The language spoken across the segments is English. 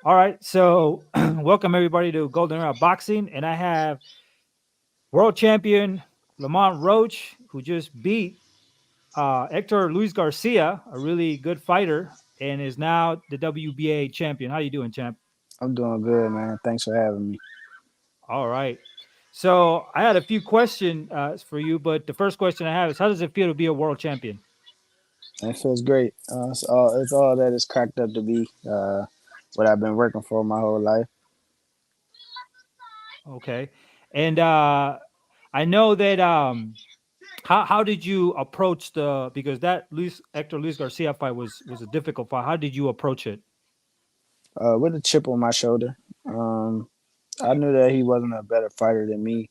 All right, so welcome everybody to Golden Era Boxing, and I have world champion Lamont Roach, who just beat Hector Luis Garcia, a really good fighter, and is now the WBA champion. How you doing, champ? I'm doing good, man. Thanks for having me. All right. So I had a few questions for you, but the first question I have is, how does it feel to be a world champion? It feels great. It's all that it's cracked up to be. What I've been working for my whole life. Okay, and I know that how did you approach the because that Luis Hector Luis Garcia fight was a difficult fight. How did you approach it? With a chip on my shoulder. Um, I knew that he wasn't a better fighter than me,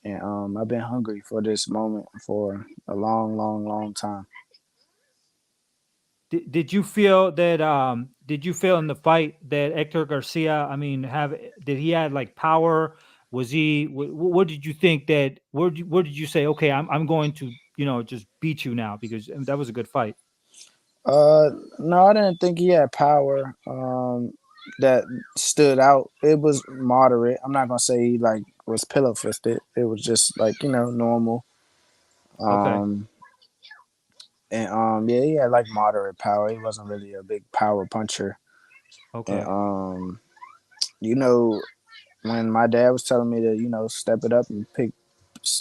and I've been hungry for this moment for a long, long, long time. Did you feel that did you feel in the fight that Hector Garcia, I mean, have did he had like power? Was he what did you think that where did you say, okay, I'm going to, just beat you now because that was a good fight. No, I didn't think he had power. That stood out. It was moderate. I'm not gonna say he like was pillow fisted. It was just like normal. Okay. Um, And yeah, he had like moderate power. He wasn't really a big power puncher. And Okay. you know, when my dad was telling me to, step it up and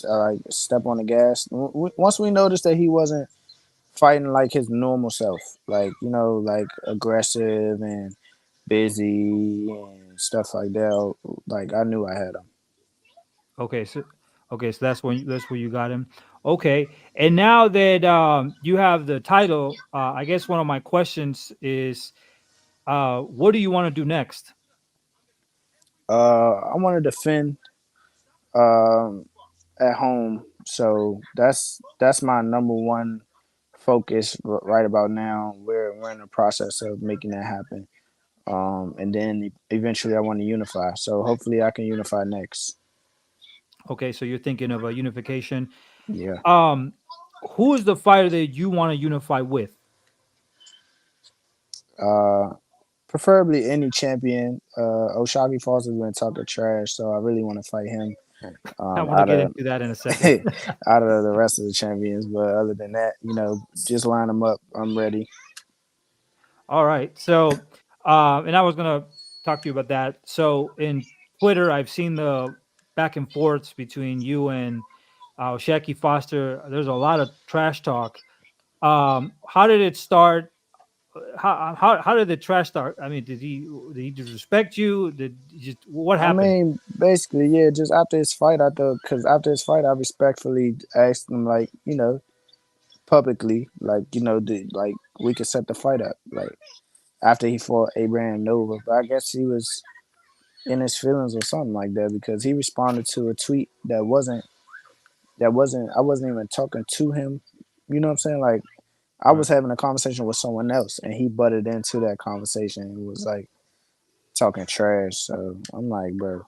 like step on the gas. Once we noticed that he wasn't fighting like his normal self, like like aggressive and busy and stuff like that. Like I knew I had him. Okay, so that's where you got him. Okay, and now that you have the title, I guess one of my questions is, what do you want to do next? I want to defend um, at home, so that's my number one focus right about now. We're in the process of making that happen. And then eventually I want to unify. So hopefully I can unify next. Okay, so you're thinking of a unification. Yeah. Um, who is the fighter that you want to unify with? Uh, Preferably any champion. Oshagi Falls has been talking trash, so I really want to fight him. I want to Out get of into that in a second. out of the rest of the champions, but other than that, just line them up. I'm ready. All right. So, and I was gonna talk to you about that. So in Twitter, I've seen the back and forths between you and Shaki Foster. There's a lot of trash talk. How did it start? How did the trash start? I mean, did he disrespect you? Did he just what I happened? mean, basically, yeah. Just after his fight, because after his fight, I respectfully asked him, like, publicly, like, like we could set the fight up, like after he fought Abraham Nova. But I guess he was in his feelings or something like that because he responded to a tweet that wasn't I wasn't even talking to him. You know what I'm saying? Like I Right. was having a conversation with someone else and he butted into that conversation and was like talking trash. So I'm like, bro,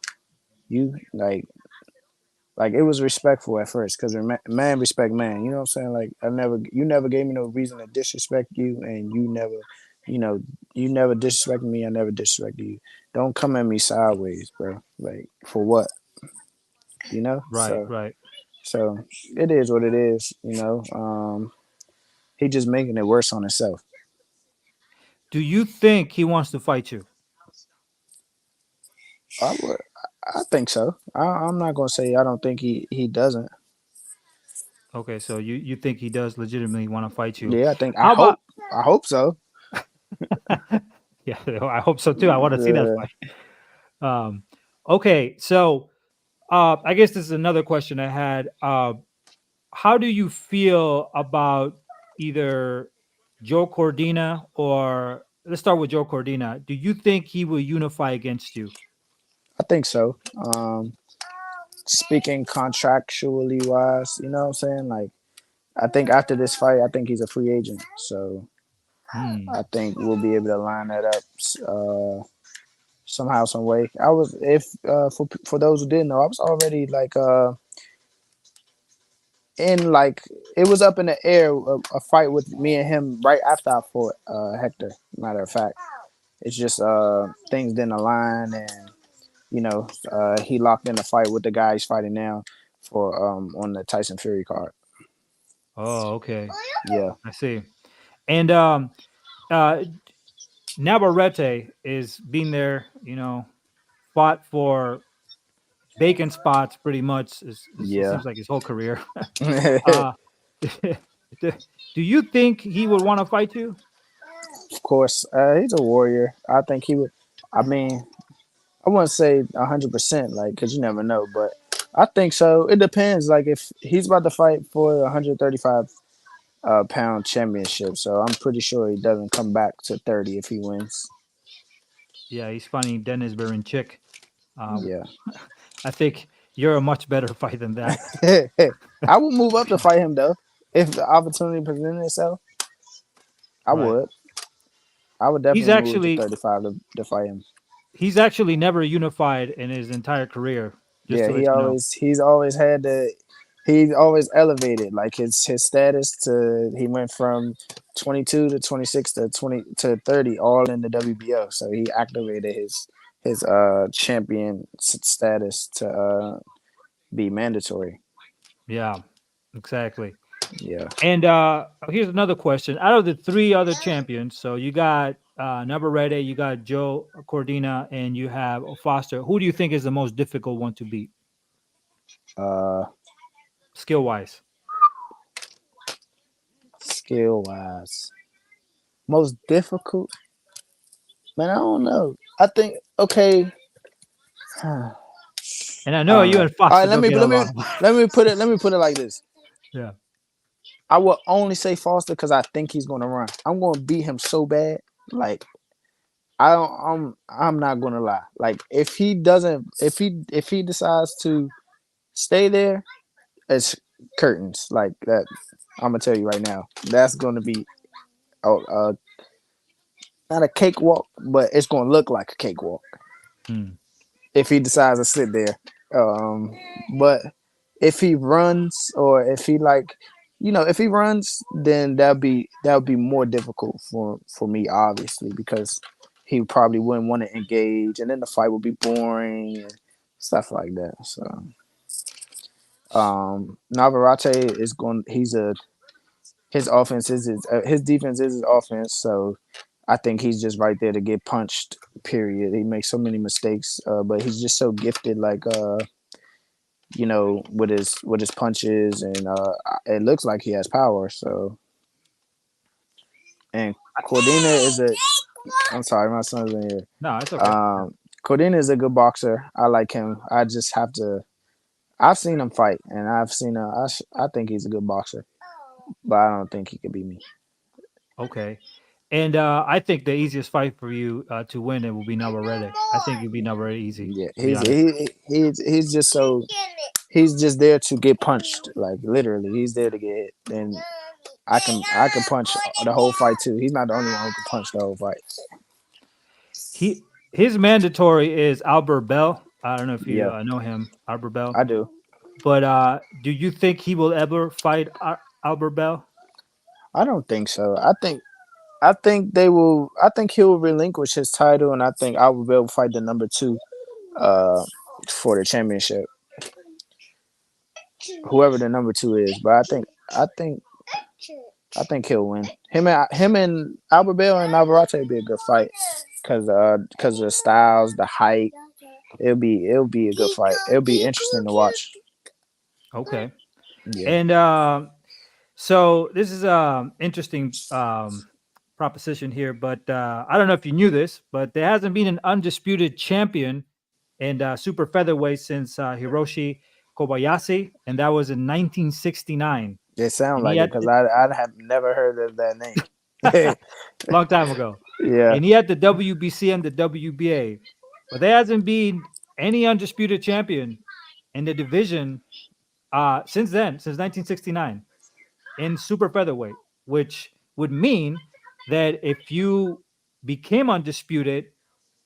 you like it was respectful at first because man respect man. You know what I'm saying? Like you never gave me no reason to disrespect you, and you know, you never disrespected me. I never disrespected you. Don't come at me sideways, bro. Like for what? You know? Right. Right. So it is what it is. He just making it worse on himself. Do you think he wants to fight you? I would, I think so. I'm not gonna say I don't think he doesn't. Okay, so you think he does legitimately want to fight you? Yeah, I think How about I hope so. yeah, I hope so too. I want to see that Yeah. fight. Um, okay, so I guess this is another question I had. How do you feel about either Joe Cordina or let's start with Joe Cordina? Do you think he will unify against you? I think so. Speaking contractually wise, you know what I'm saying? Like, I think after this fight, I think he's a free agent. So Hmm. I think we'll be able to line that up somehow, some way. I was, if for those who didn't know, I was already like in like it was up in the air a fight with me and him right after I fought Hector. Matter of fact, It's just things didn't align, and he locked in a fight with the guy he's fighting now for on the Tyson Fury card. Oh, okay. Yeah, I see. And uh, Navarrete is being there, fought for vacant spots pretty much. It yeah. seems like his whole career. uh, do do you think he would want to fight you? Of course, he's a warrior. I think he would. I mean, I wouldn't say 100%, like, because you never know, but I think so. It depends. Like, if he's about to fight for the 135 pound championship, so I'm pretty sure he doesn't come back to 30 if he wins. Yeah, he's fighting Dennis Berinchik. Uh, Yeah. I think you're a much better fight than that. I would move up to fight him, though. If the opportunity presented itself, I Right. would. I would He's definitely move to actually 35 to fight him. he's actually never unified in his entire career. Just Yeah, to let you know. he's always had the he's always elevated like his status to he went from 22 to 26 to 20 to 30 all in the WBO. So he activated his champion status to be mandatory. Yeah, exactly. Yeah. And here's another question: out of the three other champions, so you got Navarrete, you got Joe Cordina, and you have Foster. Who do you think is the most difficult one to beat, Uh skill wise? skill wise. Most difficult? Man, I don't know. I think okay. I And I know don't you know. and All Foster right, don't get along. let me put it like this. Yeah. I will only say Foster because I think he's going to run. I'm going to beat him so bad. Like I don't. I'm not going to lie. Like if he doesn't, if he decides to stay there, it's curtains. Like that. I'm gonna tell you right now. That's going to be not a cakewalk, but it's going to look like a cakewalk Hmm. if he decides to sit there. Um, but if he runs or if he like, if he runs, then that would be more difficult for me, obviously, because he probably wouldn't want to engage, and then the fight would be boring and stuff like that. So, Navarrete is going. He's a his offense is his defense is his offense. So I think he's just right there to get punched. Period. He makes so many mistakes, but he's just so gifted. Like with his punches, and it looks like he has power. So, and Cordina is a. I'm sorry, my son's in here. No, it's okay. Um, Cordina is a good boxer. I like him. I just have to. I've seen him fight, and I've seen. I think he's a good boxer, but I don't think he could beat me. Okay. And I think the easiest fight for you to win it will be Navarrete. I think it'll be Navarrete easy, Yeah, to be honest. he's just so he's just there to get punched. Like literally, he's there to get hit. And I can punch the whole fight too. He's not the only one who can punch the whole fight. His mandatory is Albert Bell. I don't know if you Yeah, know him, Albert Bell. I do. But do you think he will ever fight Albert Bell? I don't think so. I think they will. I think he'll relinquish his title, and I think I will be able to fight the number two uh, for the championship, whoever the number two is. But I think he'll win. Him and Albert Bell and Navarrete would be a good fight because of the styles, the height. It'll be a good fight. It'll be interesting to watch. Okay. Yeah. And so this is interesting proposition here, but I don't know if you knew this, but there hasn't been an undisputed champion in super featherweight since Hiroshi Kobayashi, and that was in 1969. It sounds And he like it had because I have never heard of that name. long time ago, Yeah. and he had the WBC and the WBA, but there hasn't been any undisputed champion in the division since then, since 1969, in super featherweight, which would mean that if you became undisputed,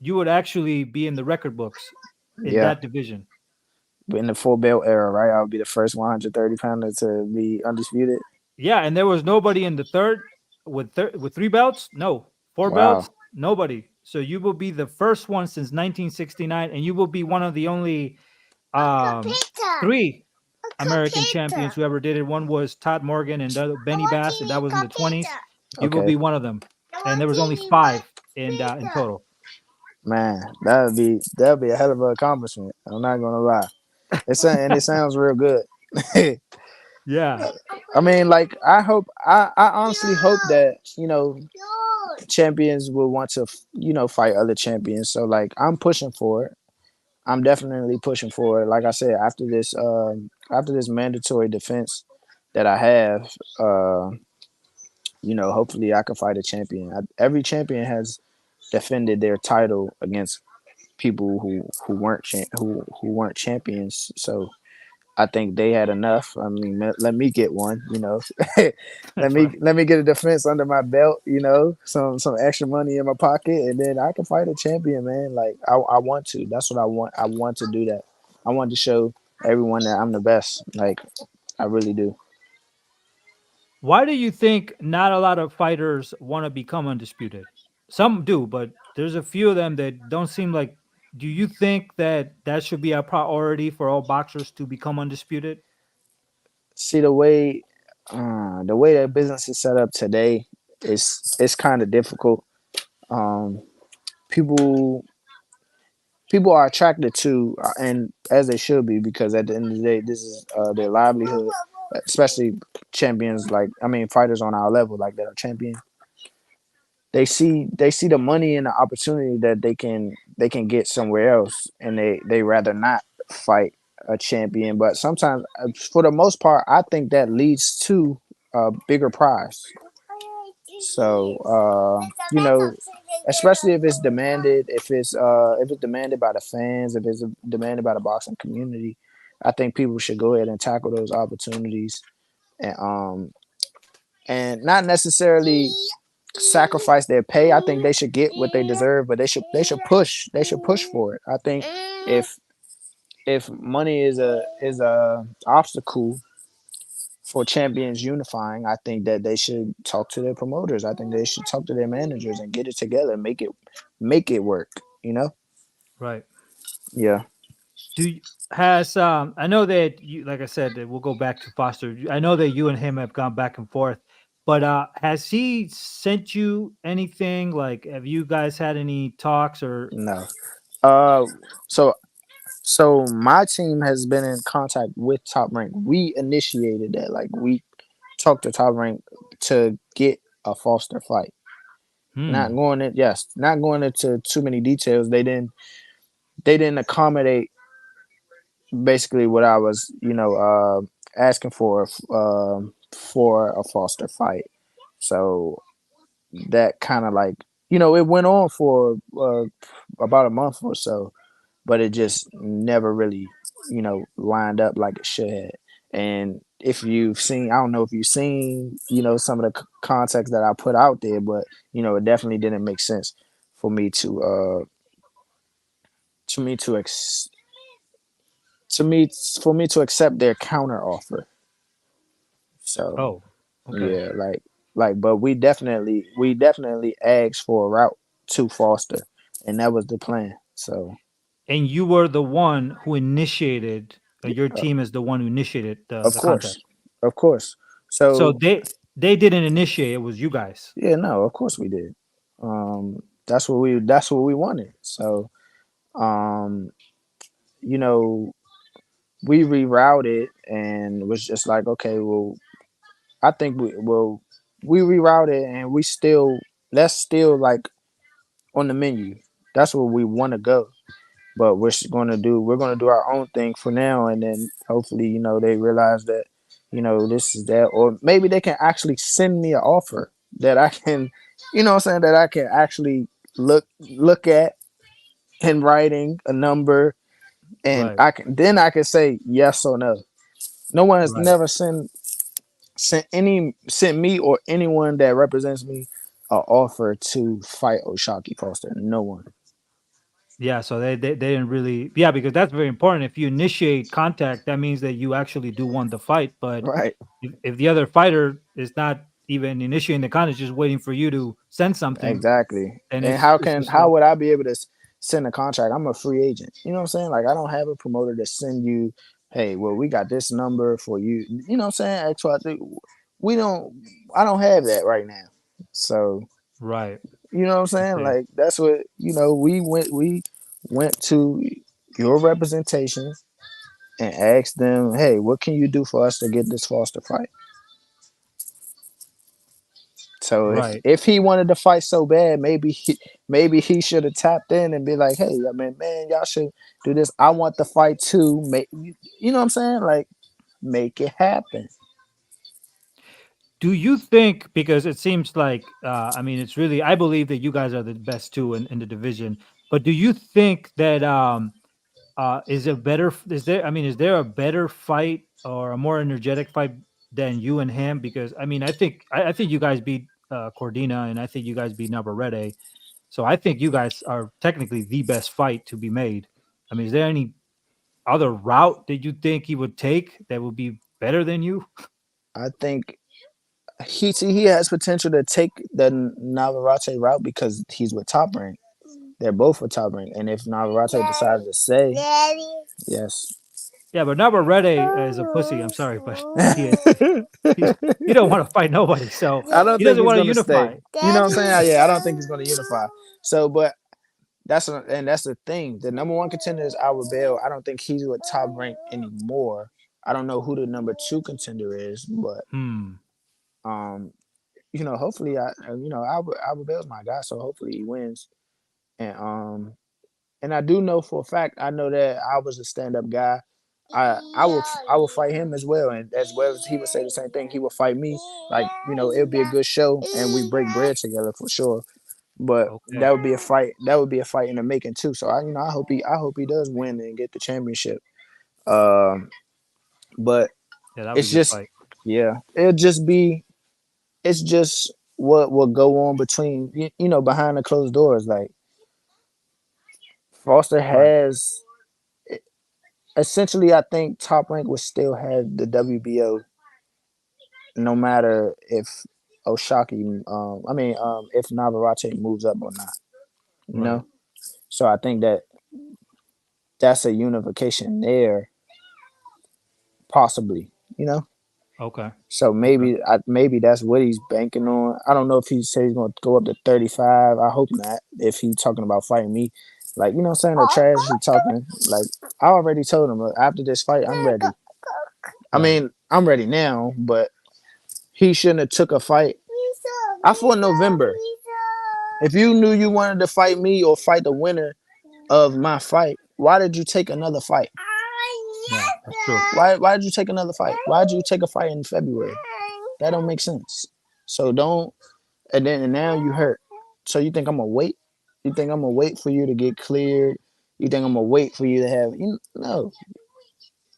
you would actually be in the record books in Yeah. that division. In the full belt era, right? I'll be the first 130 pounder to be undisputed. Yeah, and there was nobody in the third with three belts. No, four Wow. belts. Nobody. So you will be the first one since 1969, and you will be one of the only um, three American champions who ever did it. One was Todd Morgan and the other Benny Bass, and that was in the 20s. You will Okay, be one of them, and there was only five in total. man, that'd be a hell of an accomplishment. I'm not gonna lie. And it sounds real good. Yeah, I mean, like I honestly hope that champions will want to fight other champions. So like I'm pushing for it. I'm definitely pushing for it. Like I said, after this mandatory defense that I have, hopefully I can fight a champion. Every champion has defended their title against people who weren't who weren't champions. So I think they had enough. I mean, let me get one. that's right. Let me get a defense under my belt. Some extra money in my pocket, and then I can fight a champion, man. Like I want to. That's what I want. I want to do that. I want to show everyone that I'm the best. Like I really do. Why do you think not a lot of fighters want to become undisputed? Some do, but there's a few of them that don't seem like. Do you think that that should be a priority for all boxers to become undisputed? See the way that business is set up today it's kind of difficult. Um, people people are attracted to, and as they should be, because at the end of the day, this is their livelihood. Especially champions, like I mean, fighters on our level, like that are champion. They see the money and the opportunity that they can get somewhere else, and they rather not fight a champion. But sometimes, for the most part, I think that leads to a bigger prize. So especially if it's demanded, if it's demanded by the fans, if it's demanded by the boxing community, I think people should go ahead and tackle those opportunities and not necessarily sacrifice their pay. I think they should get what they deserve, but they should push for it. I think if if money is a obstacle for champions unifying, I think that they should talk to their promoters. I think they should talk to their managers and get it together, make it work. You know? Right. Yeah. Do you, has I know that you, like I said, that we'll go back to Foster. I know that you and him have gone back and forth, but has he sent you anything? Like, have you guys had any talks or? No. Uh. So my team has been in contact with Top Rank. We initiated that. Like we talked to Top Rank to get a Foster fight. Hmm. Not going into too many details. They didn't accommodate basically what I was, asking for a Foster fight. So that kind of like, it went on for about a month or so, but it just never really, lined up like it should have. And if you've seen, I don't know if you've seen, some of the context that I put out there, but it definitely didn't make sense for me to me to ex- to me for me to accept their counter offer. So Oh, okay. yeah, but we definitely asked for a route to Foster, and that was the plan. So And you were the one who initiated. Your uh, team is the one who initiated of the contact. course, of course. So So they didn't initiate. It was you guys. yeah, no, of course we did. That's what we wanted. So um, you know, we rerouted and was just like, okay, well, I think we rerouted and we still that's still like on the menu. That's where we want to go. But we're gonna do our own thing for now, and then hopefully, they realize that, this is that, or maybe they can actually send me an offer that I can, what I'm saying, that I can actually look at in writing a number, and Right. I can say yes or no. No one has Right. never sent me or anyone that represents me an offer to fight Oshaki Foster. No one. Yeah, so they didn't really, yeah, because that's very important. If you initiate contact, that means that you actually do want the fight. But Right. if the other fighter is not even initiating the contest, just waiting for you to send something, Exactly. and And it's just how like would I be able to send a contract? I'm a free agent. You know what I'm saying? Like I don't have a promoter to send you, hey, well we got this number for you. You know what I'm saying? X Y Z. We don't. I don't have that right now. So right. you know what I'm saying? Okay, Like that's what We went to your representation and asked them, hey, what can you do for us to get this Foster fight? So right. if he wanted to fight so bad, maybe he should have tapped in and be like, hey, I mean, man, y'all should do this. I want the fight too. Make you know what I'm saying? Like make it happen. Do you think, because it seems like, I mean, it's really, I believe that you guys are the best two in the division, but do you think that is it better? Is there? I mean, is there a better fight or a more energetic fight than you and him? Because I mean, I think you guys beat Cordina, and I think you guys beat Navarrete. So I think you guys are technically the best fight to be made. I mean, is there any other route that you think he would take that would be better than you? I think he has potential to take the Navarrete route because he's with Top Rank. They're both with Top Rank, and if Navarrete decided to say yes, Yeah, but Navarrete is a pussy. I'm sorry, but he's he don't want to fight nobody, so I don't he think doesn't he's want to gonna stay. unify. You know what I'm saying? Yeah, I don't think he's gonna unify. So, but that's the thing. The number one contender is Albert Bell. I don't think he's with Top Rank anymore. I don't know who the number two contender is, but Hmm. um, hopefully Albert Bell's my guy, so hopefully he wins. And and I do know for a fact, I know that I was a stand up guy. I will fight him as well, and as well as he would say the same thing, he would fight me. Like it'll be a good show, and we break bread together for sure. But that Okay. would be a fight. That would be a fight in the making too. So I hope he does win and get the championship. Um, but Yeah, that would be it's a good just fight. yeah, it's just what will go on between behind the closed doors. Like Foster Right. has essentially, I think Top Rank would still have the WBO no matter if Oshaki, if Navarrete moves up or not. You Right. know, so I think that's a unification there, possibly. You know, Okay. so Okay. maybe that's what he's banking on. I don't know if he said he's going to go up to 35. I hope not. If he's talking about fighting me, like what I'm saying, the trash he talking. Like I already told him after this fight, I'm ready. I Right. mean, I'm ready now, but he shouldn't have took a fight. I fought in November. If you knew you wanted to fight me or fight the winner of my fight, why did you take another fight? Yeah, that's true. Why did you take another fight? Why did you take a fight in February? That don't make sense. So don't and now you hurt. So you think I'm gonna wait? You think I'm gonna wait for you to get cleared? You think I'm gonna wait for you to have no,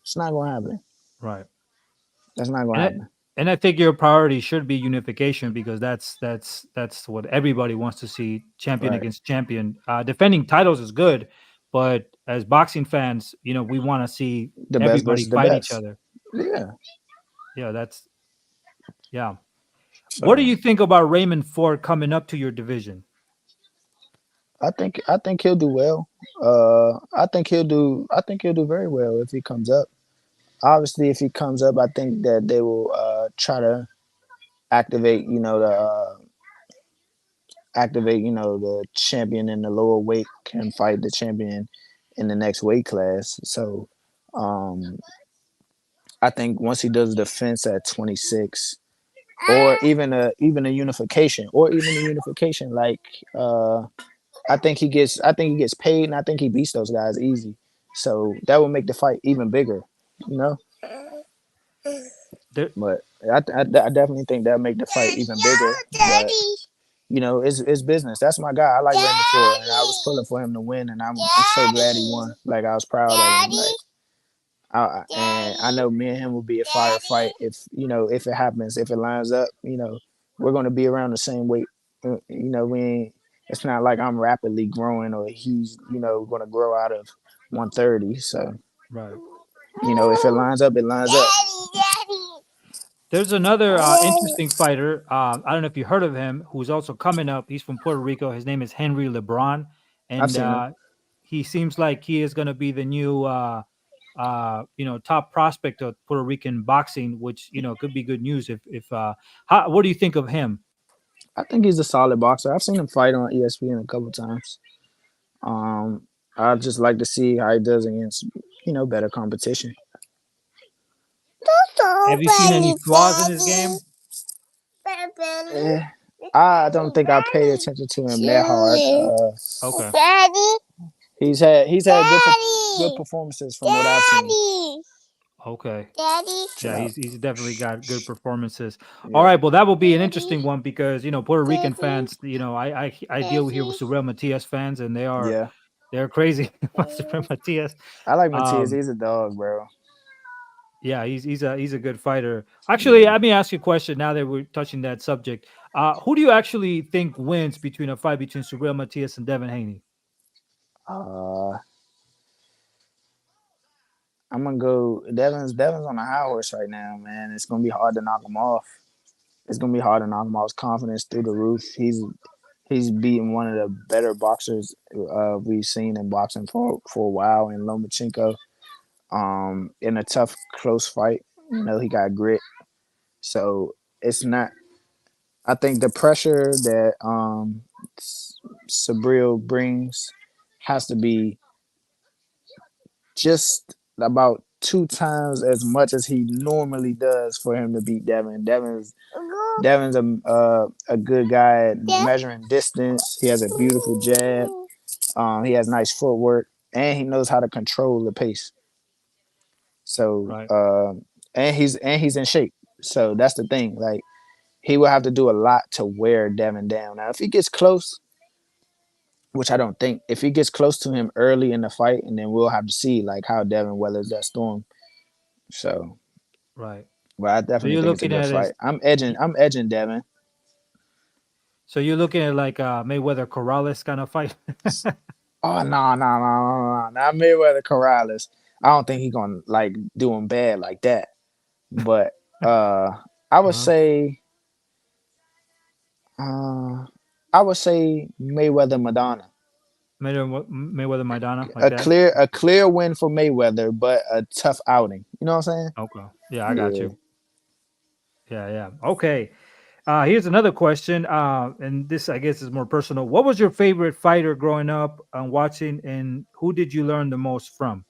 it's not gonna happen. Right. That's not gonna And happen. I think your priority should be unification because that's what everybody wants to see, champion Right. against champion. Defending titles is good, but as boxing fans, we want to see The best everybody versus the fight each best. other. Yeah. Yeah, that's yeah. What do So you think about Raymond Ford coming up to your division? I think he'll do well. I think he'll do very well if he comes up. Obviously, if he comes up, I think that they will try to activate, the champion in the lower weight can fight the champion in the next weight class. So, um, I think once he does the defense at 26, or even a unification, like I think he gets paid, and I think he beats those guys easy. So that would make the fight even bigger, you know. There, But I definitely think that'll make the fight even bigger. But it's business. That's my guy. I like Raymond Ford, and I was pulling for him to win, and I'm so glad he won. Like I was proud of him. Like and I know me and him will be a fire fight if it happens, if it lines up. We're gonna be around the same weight. We ain't. It's not like I'm rapidly growing or he's gonna grow out of 130. So right. if it lines up, it lines up. There's another interesting fighter. I don't know if you heard of him, who's also coming up. He's from Puerto Rico. His name is Henry Lebron, I've and seen him. he seems like he is going to be the new, top prospect of Puerto Rican boxing, which could be good news. If what do you think of him? I think he's a solid boxer. I've seen him fight on ESPN a couple times. Um, I just like to see how he does against better competition. Have you seen any flaws in his game? Eh, I don't think I paid attention to him that hard. Okay, He's had good performances from what I've seen. okay. Chill Yeah, out. he's definitely got good performances. All Yeah, right, well, that will be an interesting one because Puerto Rican fans. I deal here with Surreal Matias fans, and yeah. they're crazy about Surreal Matias. I like Matias. Um, He's a dog, bro. yeah, he's a good fighter. Actually, Yeah. let me ask you a question. Now that we're touching that subject, who do you actually think wins between a fight between Surreal Matias and Devin Haney? Uh, I'm gonna go. Devin's on a high horse right now, man. It's gonna be hard to knock him off. It's gonna be hard to knock him off. His confidence through the roof. He's beaten one of the better boxers we've seen in boxing for a while in Lomachenko. In a tough, close fight. He got grit. So it's not. I think the pressure that Sabril brings has to be just about two times as much as he normally does for him to beat Devin. Devin's a good guy at measuring distance. He has a beautiful jab. He has nice footwork, and he knows how to control the pace. So, Right, and he's in shape. So that's the thing. Like he will have to do a lot to wear Devin down. Now, if he gets close, which I don't think, if he gets close to him early in the fight, and then we'll have to see like how Devin weathers that storm. So, right. well, I So definitely you're think it's a looking good at fight. it. I'm edging Devin. So you're looking at like Mayweather Corrales kind of fight. Oh no, not Mayweather Corrales. I don't think he's gonna like do him bad like that. But uh, I would Uh-huh. say uh, I would say Mayweather Madonna. Mayweather Maidana like A that. clear win for Mayweather, but a tough outing. You know what I'm Okay. Yeah, I got saying? you. Yeah, yeah. Okay. Here's another question. And this, I guess, is more personal. What was your favorite fighter growing up and watching, and who did you learn the most from?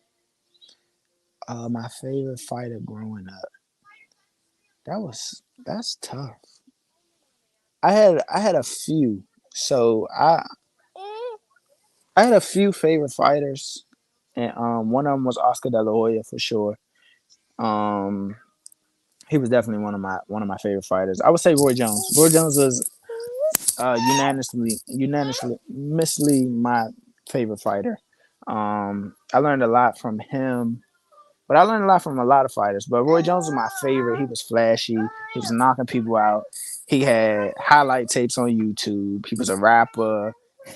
Yeah. My favorite fighter growing up. That's tough. I had a few. So I had a few favorite fighters, and one of them was Oscar De La Hoya for sure. Um, he was definitely one of my favorite fighters. I would say Roy Jones. Roy Jones was unanimously my favorite fighter. I learned a lot from him, but I learned a lot from a lot of fighters. But Roy Jones was my favorite. He was flashy. He was knocking people out. He had highlight tapes on YouTube. He was a rapper.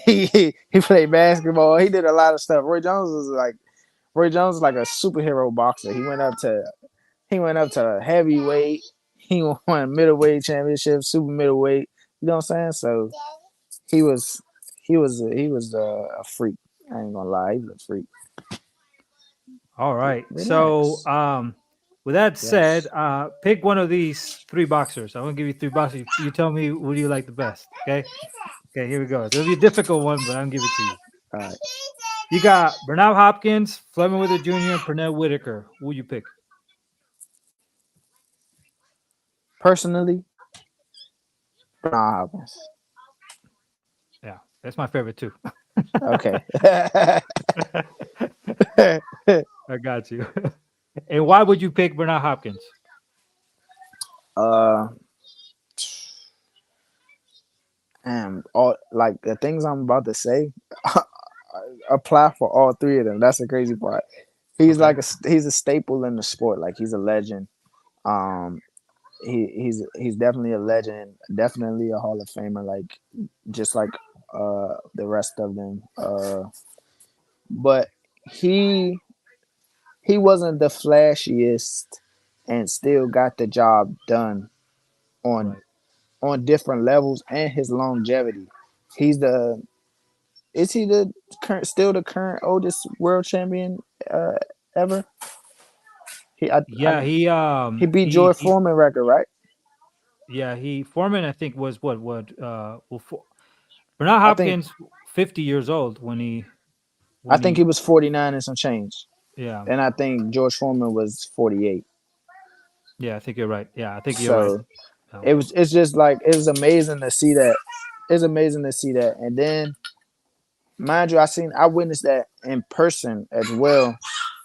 He played basketball. He did a lot of stuff. Roy Jones was like a superhero boxer. He went up to heavyweight. He won middleweight championship, super middleweight. You know what I'm saying? So he was he was a freak. I ain't gonna lie, he was a freak. All right. So, Relax. with that said, Yes. pick one of these three boxers. I'm gonna give you three boxers. You tell me who do you like the best. Okay. Okay. Here we go. It'll be a difficult one, but I'll give it to you. All right. You got Bernal Hopkins, Fleming Wither Jr., and Pernell Whitaker. Who would you pick? Personally, Bernard Hopkins. Yeah, that's my favorite too. Okay. I got you. And why would you pick Bernard Hopkins? uh, and all like the things I'm about to say apply for all three of them. That's the crazy part. Okay. He's a staple in the sport. Like he's a legend. Um, he's definitely a legend. Definitely a Hall of Famer. Like just like the rest of them. But he he wasn't the flashiest and still got the job done on Right. different levels, and his longevity. He's the is he the current still the current oldest world champion uh, ever? I Yeah, he beat George he Foreman record, right? yeah, he Foreman I think was well, Bernard I think Hopkins 50 years old I when think he he was 49 and some change, yeah. and I think George Foreman was 48. Yeah, I think you're right. Yeah, I think you're right. So Um, it's just like it was amazing to see that. It's amazing to see that, and then mind you, I witnessed that in person as well.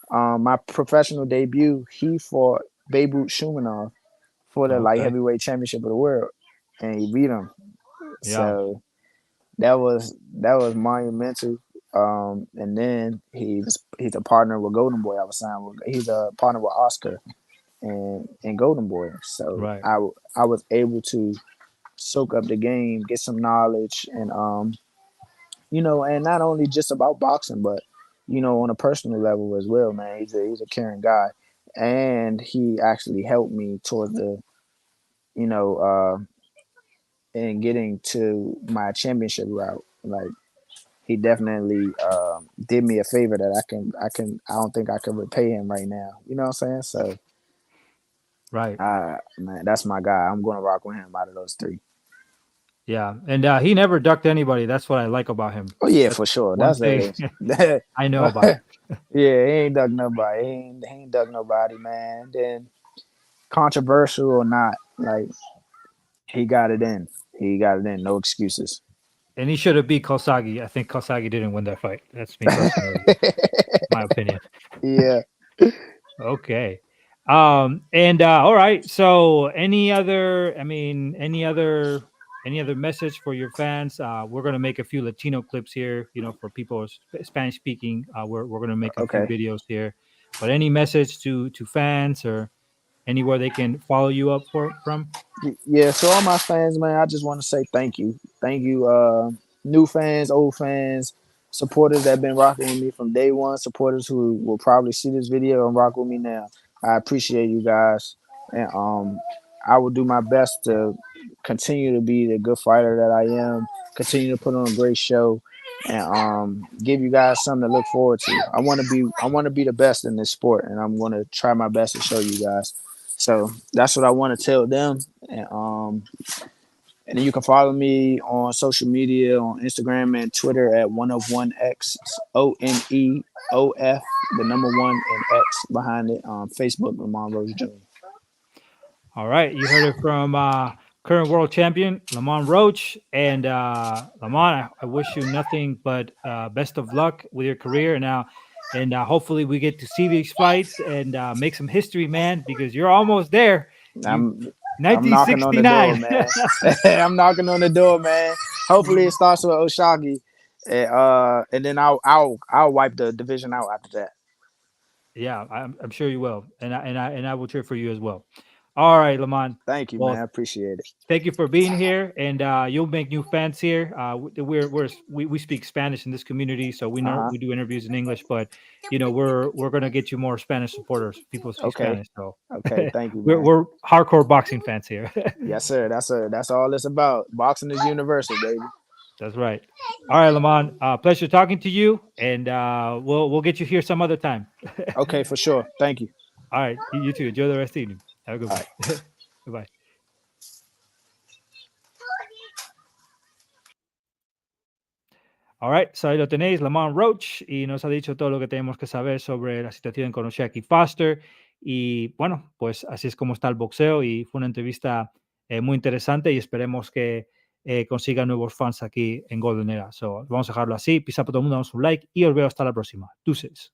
My professional debut, he fought Beirut Shumanov for the light okay. heavyweight championship of the world, and he beat him. Yeah, So that was monumental. And then he's a partner with Golden Boy. I was signed with. He's a partner with Oscar and Golden Boy. So right. I was able to soak up the game, get some knowledge, and and not only just about boxing, but on a personal level as well, man. He's a caring guy, and he actually helped me towards the you know in getting to my championship route. Like he definitely did me a favor that I don't think I can repay him right now. You know what I'm saying? So Right. man, that's my guy. I'm gonna rock with him out of those three. Yeah, and he never ducked anybody. That's what I like about him. Oh yeah, That's for sure. one That's thing a I know about yeah, him. he ain't duck nobody. He ain't duck nobody, man. Then controversial or not, like he got it in. He got it in. No excuses. And he should have beat Kosagi. I think Kosagi didn't win that fight. That's me personally, my opinion. Yeah. Okay. And all right. So any other message for your fans? We're gonna make a few Latino clips here, for people Spanish speaking. We're gonna make a few Okay. videos here. But any message to fans or anywhere they can follow you up from? Yeah, so all my fans, man, I just want to say thank you. Thank you, new fans, old fans, supporters that have been rocking with me from day one, supporters who will probably see this video and rock with me now. I appreciate you guys. And I will do my best to continue to be the good fighter that I am, continue to put on a great show, and give you guys something to look forward to. I want to be the best in this sport, and I'm going to try my best to show you guys. So that's what I want to tell them. And then you can follow me on social media on Instagram and Twitter at one of one X ONEOF, the number one and X behind it. Facebook, Lamont Roach Jr. All right, you heard it from current world champion Lamont Roach, and Lamont, I wish you nothing but best of luck with your career now, and hopefully we get to see these fights and make some history, man, because you're almost there. You I'm knocking on the door, 1969. man. I'm knocking on the door, man. Hopefully it starts with Oshagi, and then I'll wipe the division out after that. Yeah, I'm sure you will, and I will cheer for you as well. All right, Lamont. Thank you, man. Well, I appreciate it. thank you for being here, and you'll make new fans here. We speak Spanish in this community, so we Uh know huh. we do interviews in English, but we're gonna get you more Spanish supporters. People speak Okay. Spanish, so Okay. Thank you, we're man. we're hardcore boxing fans here. Yes, sir. That's all it's about. Boxing is universal, baby. That's right. All right, Lamont. Pleasure talking to you, and we'll get you here some other time. Okay, for sure. Thank you. All right, you too. Enjoy the rest of the evening. Have a good All one. right. Goodbye. All right, so ahí lo tenéis, Lamont Roach, y nos ha dicho todo lo que tenemos que saber sobre la situación con Oshaki Foster. Y bueno, pues así es como está el boxeo y fue una entrevista muy interesante y esperemos que consiga nuevos fans aquí en Golden Era. So, vamos a dejarlo así, pisa por todo el mundo, damos un like y os veo hasta la próxima. Deuces.